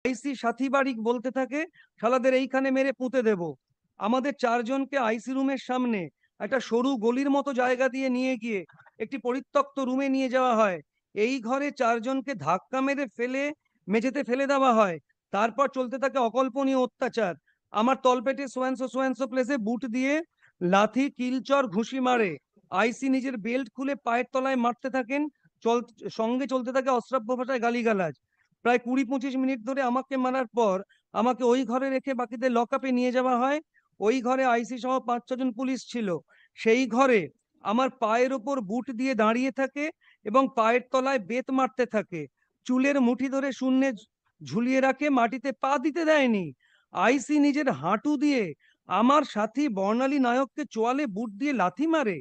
আইসি সাথী বাড়ি বলতে থাকে শালাদের এইখানে মেরে পুঁতে দেব। আমাদের চারজনকে আইসি রুমের সামনে একটা সরু গলির মতো জায়গা দিয়ে নিয়ে গিয়ে একটি পরিত্যক্ত রুমে নিয়ে যাওয়া হয়। এই ঘরে চারজনকে ধাক্কা মেরে ফেলে মেঝেতে ফেলে দেওয়া হয়। তারপর চলতে থাকে অকল্পনীয় অত্যাচার। আমার তলপেটে সোয়ানসো সোয়ানসো প্লেসে বুট দিয়ে লাথি কিলচর ঘুষি মারে। আইসি নিজের বেল্ট খুলে পায়ের তলায় মারতে থাকেন। চল সঙ্গে চলতে থাকে অশ্রাব্য ভাষায় গালিগালাজ। প্রায় 20-25 মিনিট ধরে আমাকে মারার পর আমাকে ওই ঘরে রেখে বাকিদের লকআপে নিয়ে যাওয়া হয়। ওই ঘরে আইসি সহ 5-6 জন পুলিশ ছিল। সেই ঘরে আমার পায়ের ওপর বুট দিয়ে দাঁড়িয়ে থাকে এবং পায়ের তলায় বেত মারতে থাকে। চুলের মুঠি ধরে শূন্যে ঝুলিয়ে রাখে, মাটিতে পা দিতে দেয়নি। আইসি নিজের হাঁটু দিয়ে আমার সাথী বর্ণালী নায়ককে চোয়ালে বুট দিয়ে লাথি মারে।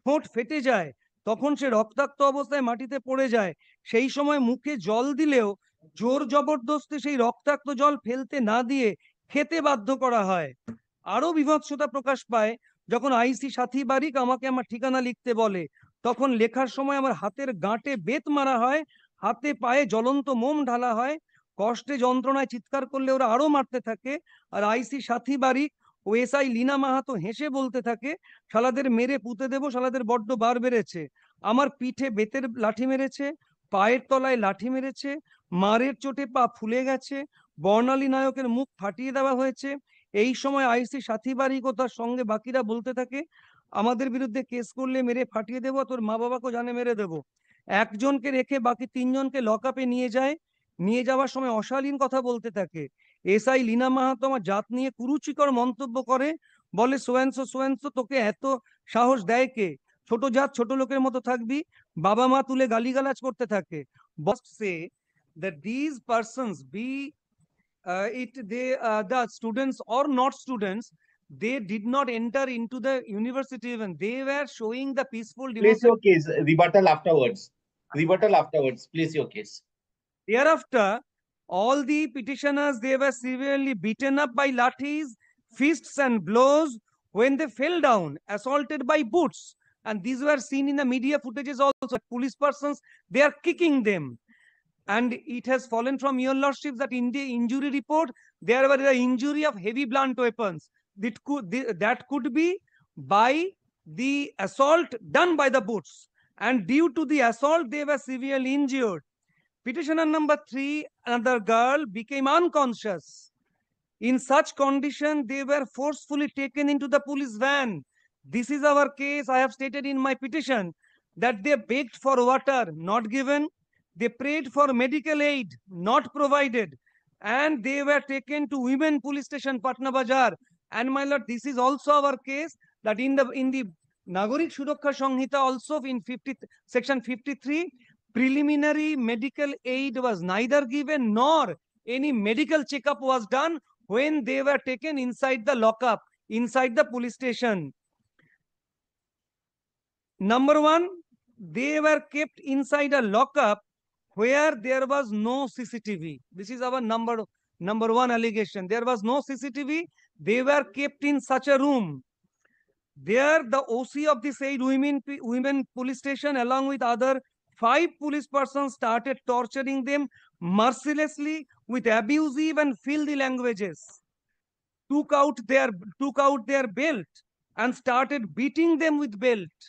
ঠোঁট ফেটে যায়, তখন সে রক্তাক্ত অবস্থায় মাটিতে পড়ে যায়। সেই সময় মুখে জল দিলেও জোর জবরদস্তি সেই রক্তাক্ত জল ফেলতে না দিয়ে খেতে বাধ্য করা হয়। আরো বিভৎসতা প্রকাশ পায় যখন আইসি সাথী বারিক আমাকে আমার ঠিকানা লিখতে বলে। তখন লেখার সময় আমার হাতের গাঁটে বেত মারা হয়, হাতে পায়ে জ্বলন্ত মোম ঢালা হয়। কষ্টে যন্ত্রণায় চিৎকার করলে ওরা আরো মারতে থাকে। আর আইসি সাথী বারিক ও এসআই লীনা মাহাতো হেসে বলতে থাকে শালাদের মেরে পুঁতে দেবো, শালাদের বড্ড বার বেড়েছে। আমার পিঠে বেতের লাঠি মেরেছে, পায়ের তলায় লাঠি মেরেছে, মারের চোটে পা ফুলে গেছে, বর্ণালী নায়কের মুখ ফাটিয়ে দেওয়া হয়েছে। এই সময় আইসি সাথী বারিক ও তার সঙ্গে বাকিরা বলতে থাকে আমাদের বিরুদ্ধে কেস করলে মেরে ফাটিয়ে দেবো, তোর মা বাবাকেও জানে মেরে দেবো। একজনকে রেখে বাকি 3জনকে লকআপে নিয়ে যায়। নিয়ে যাওয়ার সময় অশালীন কথা বলতে থাকে। এসআই লীনা মাহাতো আমার জাত নিয়ে কুরুচিকর মন্তব্য করে, বলে সোয়ানসো সোয়ানসো তোকে এত সাহস দেয় কে? ছোট জাত ছোট লোকের মতো থাকবি। বাবা মা তুলে গালিগালাজ করতে থাকে। বস সে that these persons be the students or not students, they did not enter into the university. Even they were showing the peaceful Place demonstration. your case. Rebuttal afterwards. Rebuttal afterwards. Place your case. Thereafter, all the petitioners, they were severely beaten up by lathis, fists and blows when they fell down, assaulted by boots. And these were seen in the media footages also. Police persons, they are kicking them. And it has fallen from your lordship that in the injury report, there were the injury of heavy blunt weapons. That could be by the assault done by the boots. And due to the assault, they were severely injured. Petitioner number 3, another girl became unconscious. In such condition, they were forcefully taken into the police van. This is our case. I have stated in my petition that they begged for water, not given. They prayed for medical aid, not provided. And they were taken to women police station, Patna Bazaar. And my lord, this is also our case that in the Nagorik Shurokkha Sanghita also in section 53, preliminary medical aid was neither given nor any medical checkup was done when they were taken inside the lockup, inside the police station. Number one, they were kept inside a lockup where there was no CCTV. This is our number one allegation. There was no CCTV. They were kept in such a room. There, the OC of the said women police station, along with other 5 police persons, started torturing them mercilessly with abusive and filthy languages. Took out their belt and started beating them with belt.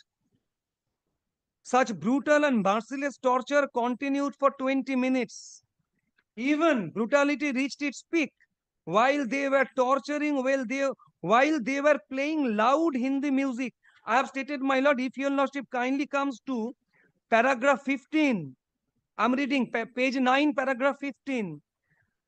Such brutal and merciless torture continued for 20 minutes. Even brutality reached its peak while they were torturing, while they were playing loud Hindi music. I have stated, my lord, if your lordship kindly comes to paragraph 15, I'm reading page 9, paragraph 15.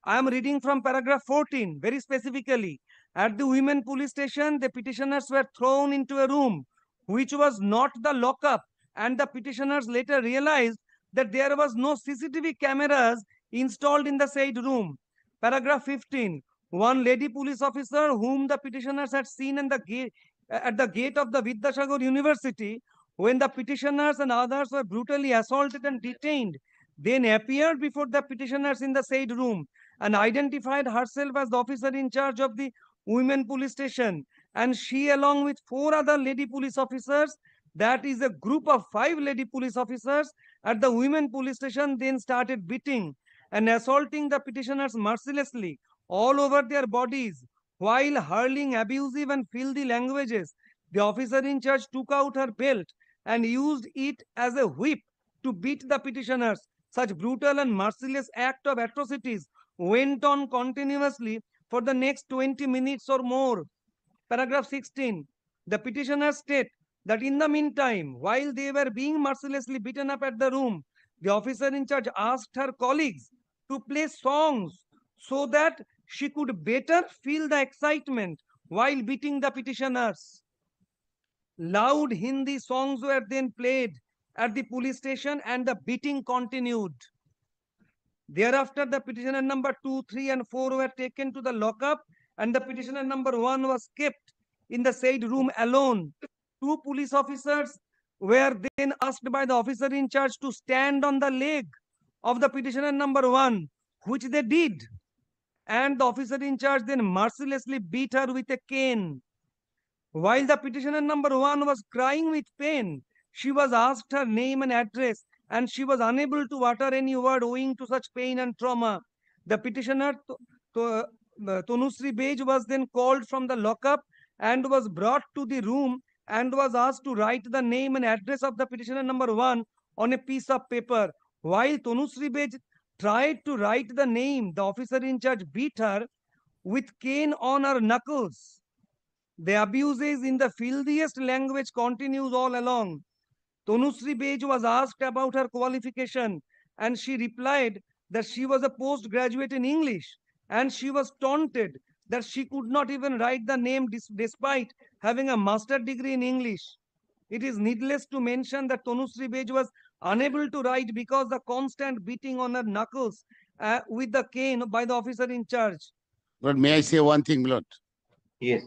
I am reading from paragraph 14, very specifically. At the women police station, the petitioners were thrown into a room which was not the lockup, and the petitioners later realized that there was no CCTV cameras installed in the said room. Paragraph 15. One lady police officer whom the petitioners had seen at the gate of the Vidyasagar University when the petitioners and others were brutally assaulted and detained, then appeared before the petitioners in the said room and identified herself as the officer in charge of the women police station. And she, along with 4 other lady police officers, that is a group of 5 lady police officers at the women police station, then started beating and assaulting the petitioners mercilessly all over their bodies while hurling abusive and filthy languages. The officer in charge took out her belt and used it as a whip to beat the petitioners. Such brutal and merciless act of atrocities went on continuously for the next 20 minutes or more. Paragraph 16. The petitioners state that in the meantime, while they were being mercilessly beaten up at the room, the officer in charge asked her colleagues to play songs so that she could better feel the excitement while beating the petitioners. Loud Hindi songs were then played at the police station and the beating continued. Thereafter, the petitioner number 2, 3, and 4 were taken to the lockup, and the petitioner number 1 was kept in the said room alone. 2 police officers were then asked by the officer in charge to stand on the leg of the petitioner number 1, which they did. And the officer in charge then mercilessly beat her with a cane. While the petitioner number 1 was crying with pain, she was asked her name and address, and she was unable to utter any word owing to such pain and trauma. The petitioner, Tanushree Bej, was then called from the lockup and was brought to the room and was asked to write the name and address of the petitioner number 1 on a piece of paper. While Tanushree Bej tried to write the name, the officer in charge beat her with cane on her knuckles. The abuses in the filthiest language continues all along. Tanushree Bej was asked about her qualification, and she replied that she was a postgraduate in English, and she was taunted that she could not even write the name despite having a master's degree in English. It is needless to mention that Tanushree Bej was unable to write because the constant beating on her knuckles with the cane by the officer in charge. But may I say one thing, Lord? Yes.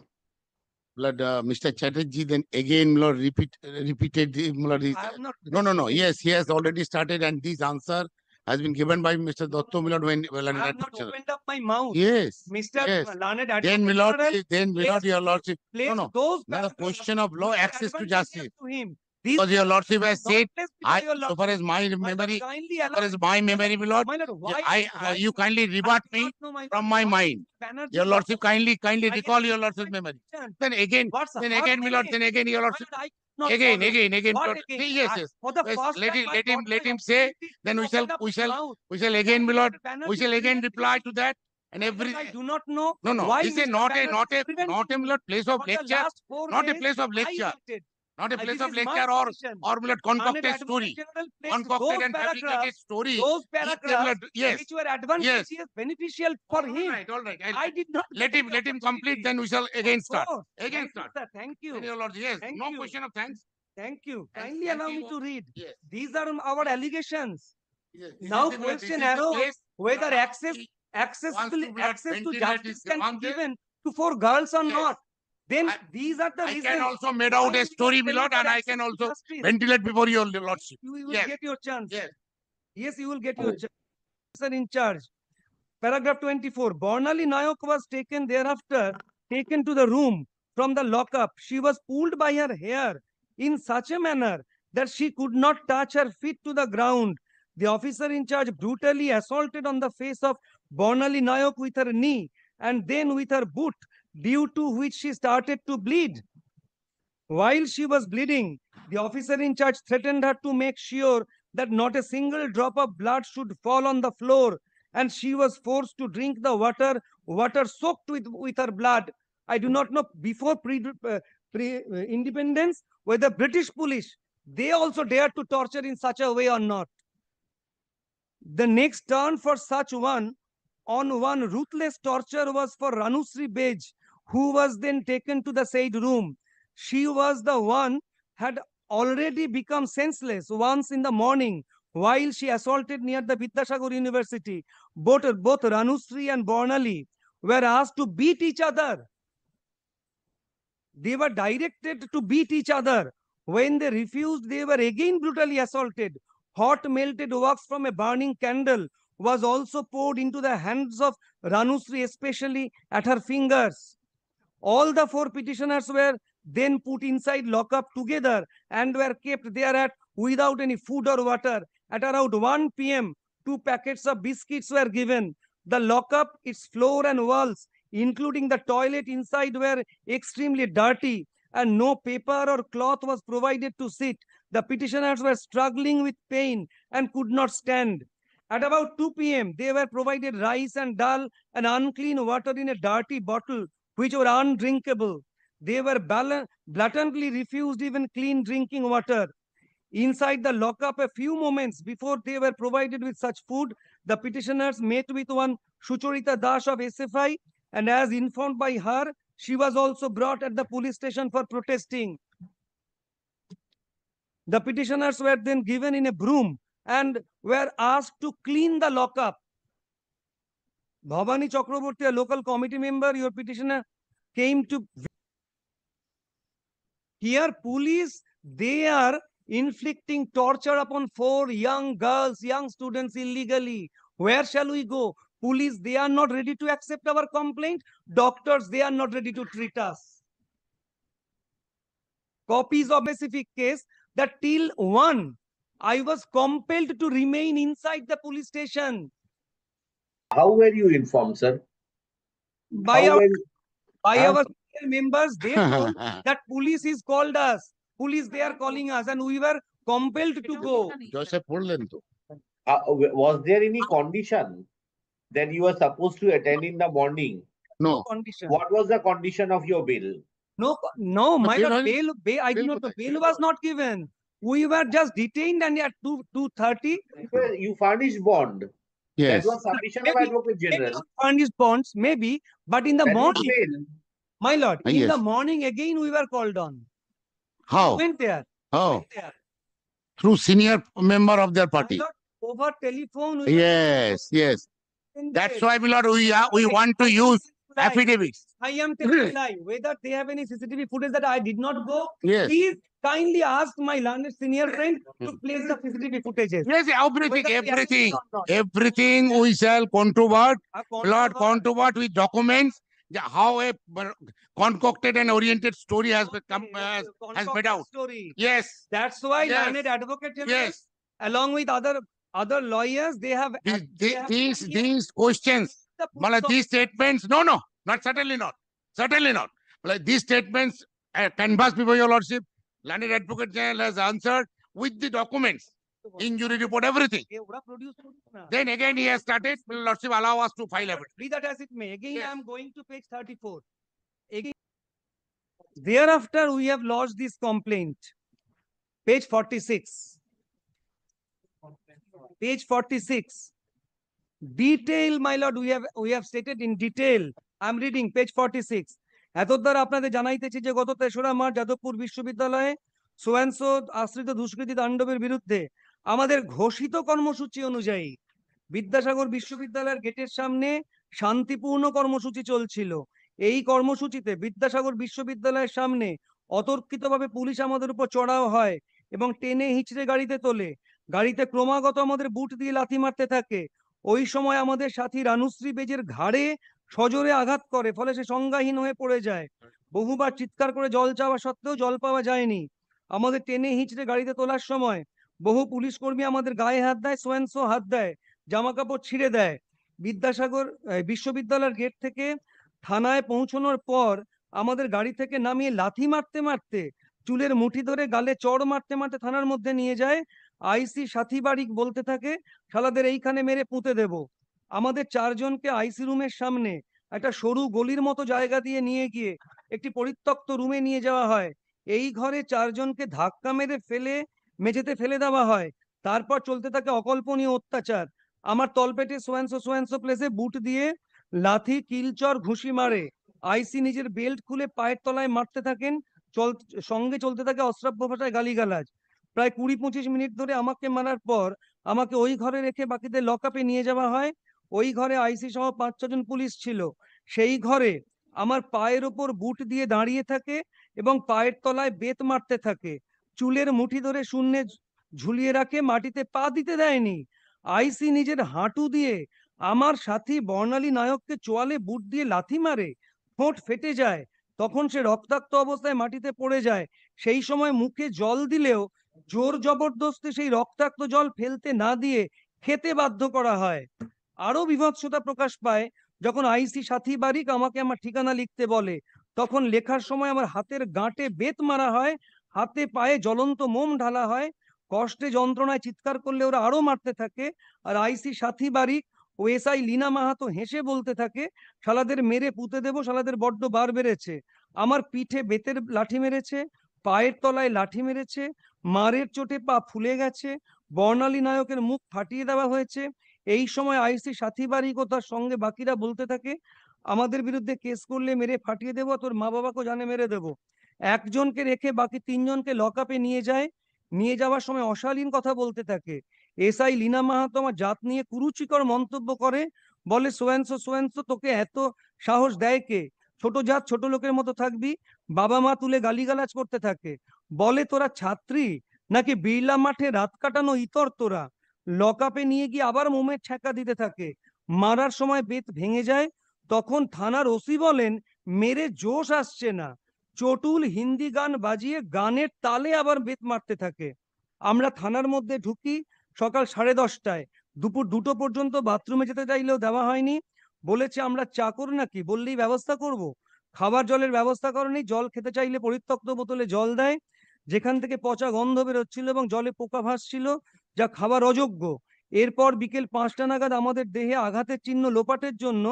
Lord, Mr. Chatterjee then again, Lord, repeated, Lord, I have not. no. Yes, he has already started, and this answer has been given by Mr. Dotto, Milord, when I have not opened up my mouth. Yes. Mr. Yes. Learned Then, Advocate Milord, then, Milord, your Lordship. place No. those Now, the question of law, which are access to advantageous justice. to him. These Because your Lordship has not said, placed before your so far as my Lordship. memory, Kindly as allow far as my memory, Milord, my lord, why, you kindly rebut I do me not know, my from lord, my why mind. Banerjee Your Lordship kindly I recall get your Lordship's memory. question. Then again, What's then her again, Milord, name? then again, your My Lordship. lord, I not Again, follow. again, What Milord. again? Yes. For the Yes, first let time, let him say. Then we shall, again, Milord, we shall again reply to that. And every, I do not know. no. Why This is Mr. not Banerjee Milord, place of for the lecture, last 4 not a days, place of I lecture, waited. not a This place of is my lecture position. or Milord Learned concocted Advocate story. General placed Concocted those and fabricated paragraphs, story. those Milord, paragraphs yes. which were advantageous, beneficial for him. All right. I did not Let get him the complete, opportunity. then we shall again start. course. Again Thank you, start. sir. Thank Then you. your Lord, yes, Thank no you. question of thanks. Thank you. And Kindly thank allow you. me to read. Yes. These are our allegations. Yes. Now This is question the arose place whether he access wants to to ventilate justice his can be grievances. given to 4 girls or Yes. not. Then I- these are the I reasons. can also made out why a we story, are my lord, denied and I access can to also justice. ventilate before your Lordship. You will Yes. get your chance. Yes. Yes, you will get your chance. Officer in charge. Paragraph 24. Bornali Nayok was taken to the room from the lockup. She was pulled by her hair in such a manner that she could not touch her feet to the ground. The officer in charge brutally assaulted on the face of Bornali Nayok with her knee and then with her boot, due to which she started to bleed. While she was bleeding, the officer in charge threatened her to make sure that not a single drop of blood should fall on the floor, and she was forced to drink the water soaked with her blood. I do not know before independence whether British police they also dared to torture in such a way or not. The next turn for such one ruthless torture was for Tanushree Bej, who was then taken to the said room. She was the one had already become senseless once in the morning while she assaulted near the Vidyasagar University. Both Tanushree and Bornali were asked to beat each other. They were directed to beat each other. When they refused, they were again brutally assaulted. Hot melted wax from a burning candle was also poured into the hands of Tanushree, especially at her fingers. All the 4 petitioners were then put inside lockup together and were kept there without any food or water. At around 1 p.m., 2 packets of biscuits were given. The lockup, its floor and walls, including the toilet inside, were extremely dirty, and no paper or cloth was provided to sit. The petitioners were struggling with pain and could not stand. At about 2 p.m., they were provided rice and dal and unclean water in a dirty bottle, which were undrinkable. They were blatantly refused even clean drinking water. Inside the lockup, a few moments before they were provided with such food, the petitioners met with one Sucharita Das of SFI, and as informed by her, she was also brought at the police station for protesting. The petitioners were then given in a broom and were asked to clean the lockup. Bhavani Chakraborty, a local committee member, your petitioner, came to here. Police, they are inflicting torture upon 4 young girls, young students illegally. Where shall we go? Police, they are not ready to accept our complaint. Doctors, they are not ready to treat us. Copies of specific case that till 1, I was compelled to remain inside the police station. How were you informed, sir? By How our, were you- by Huh? our members, they told that police is called us. Police, they are calling us, and we were compelled to go. Joseph বললেন তো Was there any condition that you were supposed to attend in the morning? no Condition. What was the condition of your bill? No, my bail lord, হয়নি? I do Bail not know. কোথায়? Bail was not given. We were just detained, and at 2:30, You furnished bond. yes That was submission of Maybe- Advocate General. furnished bonds, maybe, but in the That was morning, bail. my lord, in Yes. the morning again we were called on. how Went there. how Went there. through senior member of their My party lord, over telephone. we were yes yes attended. that's why my lord we want to use affidavits I am telling lie. Whether they have any CCTV footage that I did not go, yes please kindly ask my learned senior friend to place the CCTV footages. yes everything Whether they have everything it or not. everything we shall controvert A Lord controvert- controvert with documents how a concocted and oriented story has become has concocted made out. Story. Yes, That's why Yes. learned advocate general, yes. along with other lawyers, they have These questions, the Mala, these statements, no, certainly not. Like these statements canvass before your lordship. Landed Advocate General has answered with the documents, injury report, everything. Then again he has started, will lordship allow us to file evidence. Be that as it may, again Yes. I am going to page 34. Again, thereafter we have lodged this complaint. Page 46. Page 46. Detail, my lord, we have stated in detail. I am reading page 46. এতদ্বারা আপনাদের জানাইতেছি যে গত 3রা March Jadavpur বিশ্ববিদ্যালয়ে সোয়ানসো আশ্রিত দুষ্কৃতী তাণ্ডবের বিরুদ্ধে আমাদের ঘোষিত কর্মসূচি অনুযায়ী বিদ্যাসাগর বিশ্ববিদ্যালয়ের গেটের সামনে শান্তিপূর্ণ কর্মসূচি চলছিল। এই কর্মসূচিতে বিদ্যাসাগর বিশ্ববিদ্যালয়ের সামনে অতর্কিতভাবে পুলিশ আমাদের উপর চড়াও হয় এবং টেনে হিচড়ে গাড়িতে তোলে। গাড়িতে ক্রমাগত আমাদের বুট দিয়ে লাথি মারতে থাকে। ওই সময় আমাদের সাথী রানুশ্রী বেজের ঘাড়ে সজোরে আঘাত করে, ফলে সে সংজ্ঞাহীন হয়ে পড়ে যায়। বহুবার চিৎকার করে জল চাওয়া সত্ত্বেও জল পাওয়া যায়নি। আমাদের টেনে হিচড়ে গাড়িতে তোলার সময় বহু পুলিশ কর্মী আমাদের গায়ে হাত দেয়, সোয়ানসো হাত দেয়, জামা কাপড় ছিঁড়ে দেয়। বিদ্যাসাগর বিশ্ববিদ্যালয়ের গেট থেকে থানায় পৌঁছানোর পর আমাদের গাড়ি থেকে নামিয়ে লাথি মারতে মারতে, চুলের মুঠি ধরে গালে চড় মারতে মারতে থানার মধ্যে নিয়ে যায়। আইসি সাথী বাড়ি বলতে থাকে, শালাদের এইখানে মেরে পুঁতে দেব। আমাদের 4 জনকে আইসি রুমের সামনে একটা সরু গলির মতো জায়গা দিয়ে নিয়ে গিয়ে একটি পরিত্যক্ত রুমে নিয়ে যাওয়া হয়। এই ঘরে 4 জনকে ধাক্কা মেরে মেঝেতে ফেলে দেওয়া হয়। তারপর চলতে থাকে অকল্পনীয় অত্যাচার। আমার তলপেটে সোয়ানসো প্লেসে বুট দিয়ে লাথি, কিলচর, ঘুষি মারে। আইসি নিজের বেল্ট খুলে পায়ের তলায় মারতে থাকেন। সঙ্গে চলতে থাকে অশ্রাব্য ভাষায় গালিগালাজ। প্রায় 20-25 মিনিট ধরে আমাকে মারার পর আমাকে ওই ঘরে রেখে বাকিদের লকআপে নিয়ে যাওয়া হয়। ওই ঘরে আইসি সহ 5-6 জন পুলিশ ছিল। সেই ঘরে আমার পায়ের ওপর বুট দিয়ে দাঁড়িয়ে থাকে এবং পায়ের তলায় বেত মারতে থাকে। চুলের মুঠি ধরে শূন্যে ঝুলিয়ে রাখে, মাটিতে পা দিতে দেয়নি। আইসি নিজের হাঁটু দিয়ে আমার সাথী বর্ণালী নায়ককে চোয়ালে বুট দিয়ে লাথি মারে, ঠোঁট ফেটে যায়, তখন সে রক্তাক্ত অবস্থায় মাটিতে পড়ে যায়। সেই সময় মুখে জল দিলেও জোর জবরদস্তি সেই রক্তাক্ত জল ফেলতে না দিয়ে খেতে বাধ্য করা হয়। আরো বিভৎসতা প্রকাশ পায় যখন আইসি সাথী বারিক আমাকে আমার ঠিকানা লিখতে বলে, তখন লেখার সময় আমার হাতের গাঁটে বেত মারা হয়, হাতে পায়ে জ্বলন্ত মোম ঢালা হয়, কষ্টে যন্ত্রণায় চিৎকার করলে ওরা আরো মারতে থাকে। আর আইসি সাথী বারিক ও এসআই লীনা মাহাতো হেসে বলতে থাকে, শালাদের মেরে পুঁতে দেবো, শালাদের বড্ড বার বেড়েছে। আমার পিঠে বেতের লাঠি মেরেছে, পায়ের তলায় লাঠি মেরেছে, মারের চোটে পা ফুলে গেছে, বর্ণালী নায়কের মুখ ফাটিয়ে দেওয়া হয়েছে। এই সময় আইসি সাথী বারিক ও তার সঙ্গে বাকিরা বলতে থাকে, আমাদের বিরুদ্ধে কেস করলে মেরে ফাটিয়ে দেবো, তোর মা বাবাকেও জানে মেরে দেবো। একজনকে রেখে বাকি তিনজনকে লকআপে নিয়ে যায়। নিয়ে যাওয়ার সময় অশালীন কথা বলতে থাকে। এসআই লীনা মাহাতো আমার জাত নিয়ে কুরুচিকর মন্তব্য করে, বলে সোয়ানসো সোয়ানসো, তোকে এত সাহস দেয় কে? ছোট জাত, ছোট লোকের মতো থাকবি। বাবা মা তুলে গালিগালাজ করতে থাকে, বলে তোরা ছাত্রী নাকি বিড়লা মাঠে রাত কাটানো ইতর তোরা। লকআপে নিয়ে গিয়ে আবার মোমের ছ্যাঁকা দিতে থাকে। মারার সময় বেত ভেঙে যায়। তখন থানার ওসি বলেন, মেরে জোশ আসছে না। চটুল হিন্দি গান বাজিয়ে গানের তালে আবার বেত মারতে থাকে। আমরা থানার মধ্যে ঢুকি সকাল 10:30টায়। দুপুর 2টো পর্যন্ত বাথরুমে যেতে চাইলেও দেওয়া হয়নি। বলেছে আমরা চাকর নাকি, বললেই ব্যবস্থা করব। খাবার জলের ব্যবস্থা করেনি, জল খেতে চাইলে পরিত্যক্ত বোতলে জল দেয়, যেখান থেকে পচা গন্ধ বেরোচ্ছিল এবং জলে পোকা ভাসছিল, যা খাবার অযোগ্য। এরপর বিকেল 5টা নাগাদ আমাদের দেহে আঘাতের চিহ্ন লোপাটের জন্য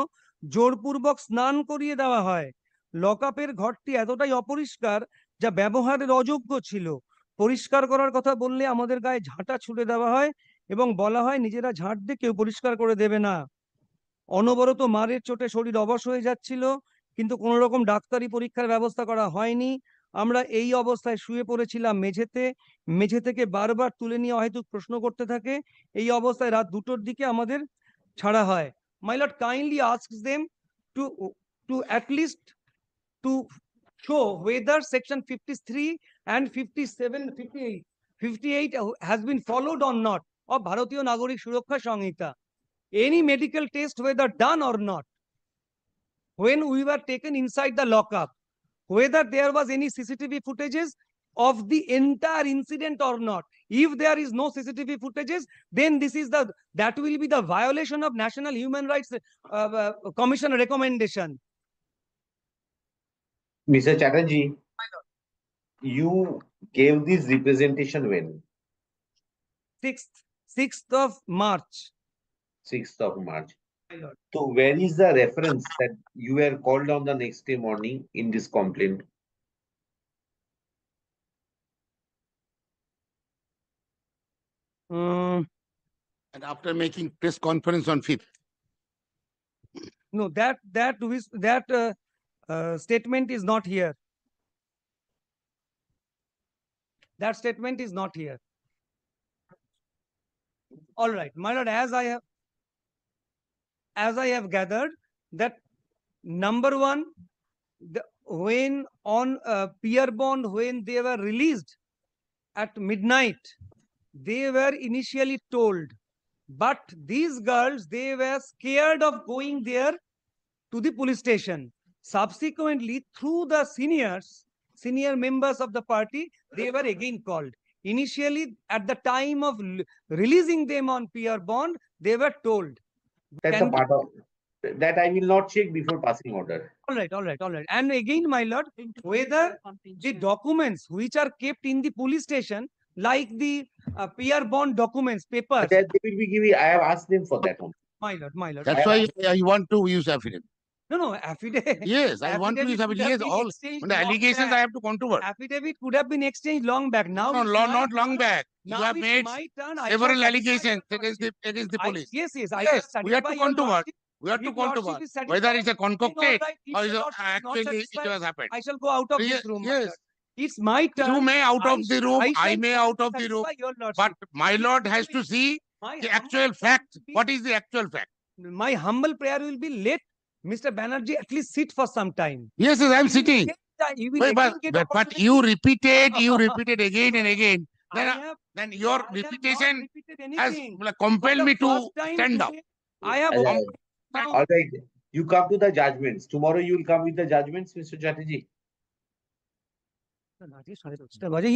জোরপূর্বক স্নান করিয়ে দেওয়া হয়। লকআপের ঘরটি এতটাই অপরিষ্কার যা ব্যবহারের অযোগ্য ছিল। পরিষ্কার করার কথা বললে আমাদের গায়ে ঝাঁটা ছুড়ে দেওয়া হয় এবং বলা হয় নিজেরা ঝাঁট দিয়ে কেউ পরিষ্কার করে দেবে না। অনবরত মারের চোটে শরীর অবশ হয়ে যাচ্ছিল, কিন্তু কোনো রকম ডাক্তারি পরীক্ষার ব্যবস্থা করা হয়নি। আমরা এই অবস্থায় শুয়ে পড়েছিলাম মেঝেতে। মেঝে থেকে বারবার তুলে নিয়ে অহেতুক প্রশ্ন করতে থাকে। এই অবস্থায় রাত 2টোর দিকে আমাদের ছাড়া হয়। My lord kindly asks them to to at least to show whether section 53 and 57 58 has been followed or not of Bharatiya Nagarik Suraksha Samhita. Any medical test whether done or not when we were taken inside the lockup, whether there was any CCTV footages of the entire incident or not. If there is no CCTV footages, then that will be the violation of National Human Rights Commission recommendation. Mr. Chatterjee, you gave this representation when? 6th of March. 6th of March. My lord. So where is the reference that you were called on the next day morning in this complaint? And after making press conference on 5th. No, that statement is not here. That statement is not here. All right, my lord, as I have gathered that number one, when on peer bond, when they were released at midnight, they were initially told, but these girls, they were scared of going there to the police station. Subsequently, through the senior members of the party, they were again called. Initially, at the time of releasing them on peer bond, they were told. That's a part of that I will not check before passing order. All right. And again, my lord, whether the documents which are kept in the police station, like the peer bond documents, papers. That they will be giving. I have asked them for that one. My lord. That's why I want to use affidavit. No, affidavit. Yes, I want to use Affidavit affidavit. could Yes, have been all exchanged on the long allegations back. I have to controvert. Affidavit could have been exchanged long back. Now No, it's law, my not long turn. back. You Now have it's made my turn. I several shall satisfy allegations your against the police. Yes, I Yes, shall we have satisfy to your controvert. lordship. We have to If lordship controvert is satisfied, whether it's a then all concocted right. If or the is lordship is not actually it satisfied, has happened. I shall go out of this room. My Yes, lord. It's my turn. you may out of the room, I may out of the room, satisfy your but lordship. my lord has to see My the humble actual prayer fact. will be- What is the actual fact? My humble prayer will be, let Mr. Banerjee at least sit for some time. Yes, I am sitting. You will But again get but opportunity. you repeated again and again. Then your I have repetition not repeated has anything. compelled For me the to first time stand up. today, I have All right. You come to the judgments. Tomorrow you will come with the judgments, Mr. Chatterjee.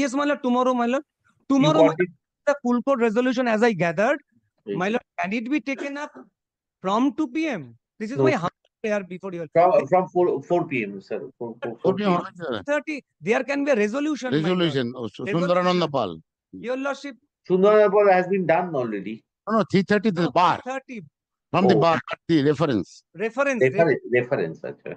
Yes, my lord. Tomorrow, my lord. You Tomorrow, got it. the full court resolution, as I gathered, My lord, can it be taken up from 2 p.m.? This is No, my sir. humble prayer before you. From 4 p.m., sir. 4 p.m. 30, there can be a resolution, my lord. Resolution, Sundarananda Pal. Your lordship, Sundarabad has been done already. No, 3:30 the bar, 30 from the Oh. bar, the reference. reference. Reference, okay.